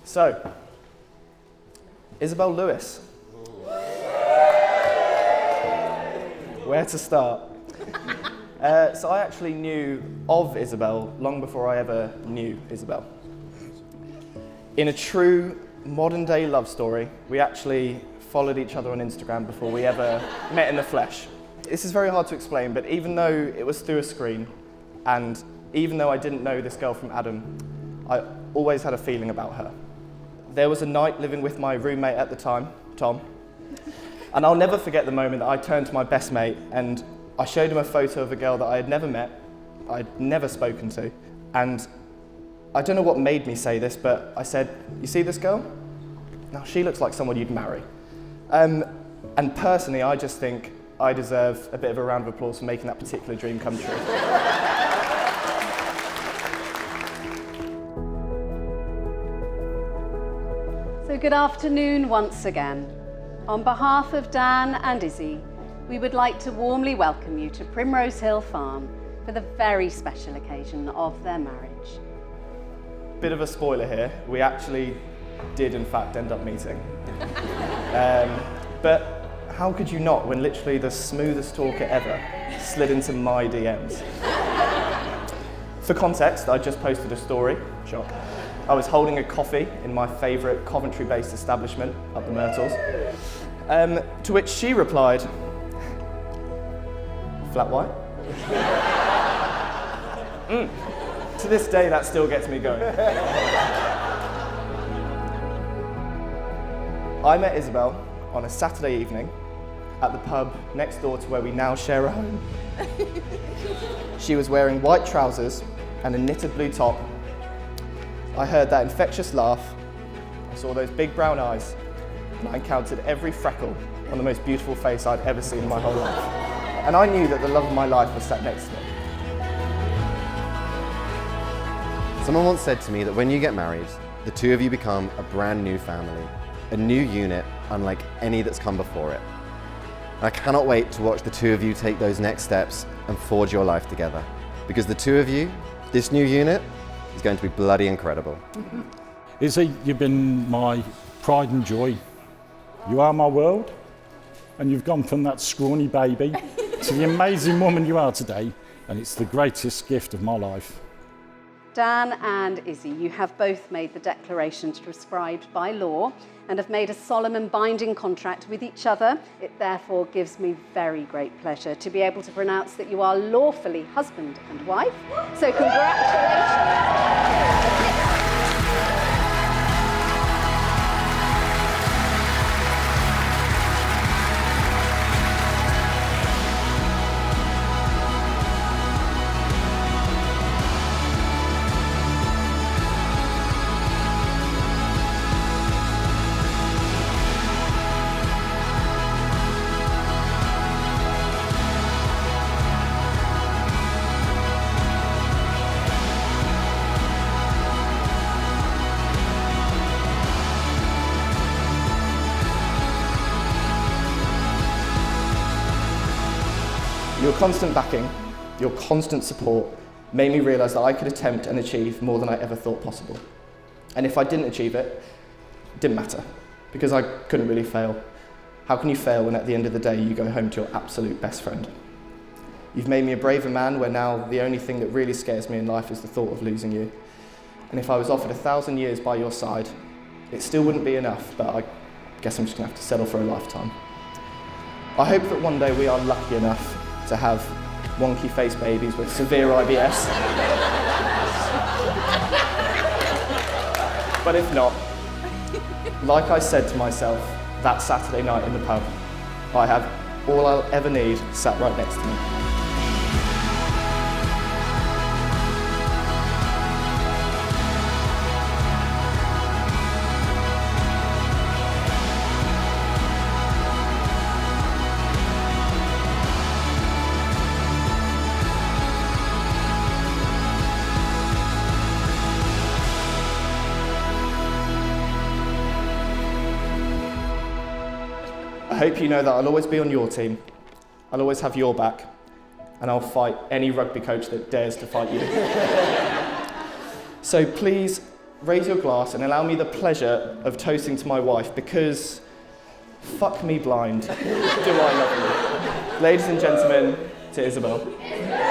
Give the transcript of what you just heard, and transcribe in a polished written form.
So, Isobel Lewis. Where to start? So I actually knew of Isobel long before I ever knew Isobel. In a true modern-day love story, we actually followed each other on Instagram before we ever met in the flesh. This is very hard to explain, but even though it was through a screen, and even though I didn't know this girl from Adam, I always had a feeling about her. There was a night living with my roommate at the time, Tom, and I'll never forget the moment that I turned to my best mate and I showed him a photo of a girl that I had never met, I'd never spoken to, and I don't know what made me say this, but I said, "You see this girl? Now she looks like someone you'd marry." And personally, I just think I deserve a bit of a round of applause for making that particular dream come true. So good afternoon once again. On behalf of Dan and Izzy, we would like to warmly welcome you to Primrose Hill Farm for the very special occasion of their marriage. Bit of a spoiler here, we actually did in fact end up meeting. But how could you not when literally the smoothest talker ever slid into my DMs? For context, I just posted a story, shock. I was holding a coffee in my favourite Coventry-based establishment up the Myrtles, to which she replied, "Flat white?" To this day, that still gets me going. I met Isobel on a Saturday evening at the pub next door to where we now share a home. She was wearing white trousers and a knitted blue top. I heard that infectious laugh, I saw those big brown eyes, and I encountered every freckle on the most beautiful face I'd ever seen in my whole life. And I knew that the love of my life was sat next to me. Someone once said to me that when you get married, the two of you become a brand new family, a new unit unlike any that's come before it. I cannot wait to watch the two of you take those next steps and forge your life together. Because the two of you, this new unit, is going to be bloody incredible. Izzy, you've been my pride and joy. You are my world, and you've gone from that scrawny baby to the amazing woman you are today, and it's the greatest gift of my life. Dan and Izzy, you have both made the declarations prescribed by law and have made a solemn and binding contract with each other. It therefore gives me very great pleasure to be able to pronounce that you are lawfully husband and wife. So congratulations. Your constant backing, your constant support made me realise that I could attempt and achieve more than I ever thought possible. And if I didn't achieve it, it didn't matter, because I couldn't really fail. How can you fail when at the end of the day you go home to your absolute best friend? You've made me a braver man where now the only thing that really scares me in life is the thought of losing you. And if I was offered 1,000 years by your side, it still wouldn't be enough, but I guess I'm just gonna have to settle for a lifetime. I hope that one day we are lucky enough to have wonky face babies with severe IBS. But if not, like I said to myself that Saturday night in the pub, I have all I'll ever need sat right next to me. I hope you know that I'll always be on your team, I'll always have your back, and I'll fight any rugby coach that dares to fight you. So please raise your glass and allow me the pleasure of toasting to my wife, because fuck me blind, do I love you. Ladies and gentlemen, to Isobel.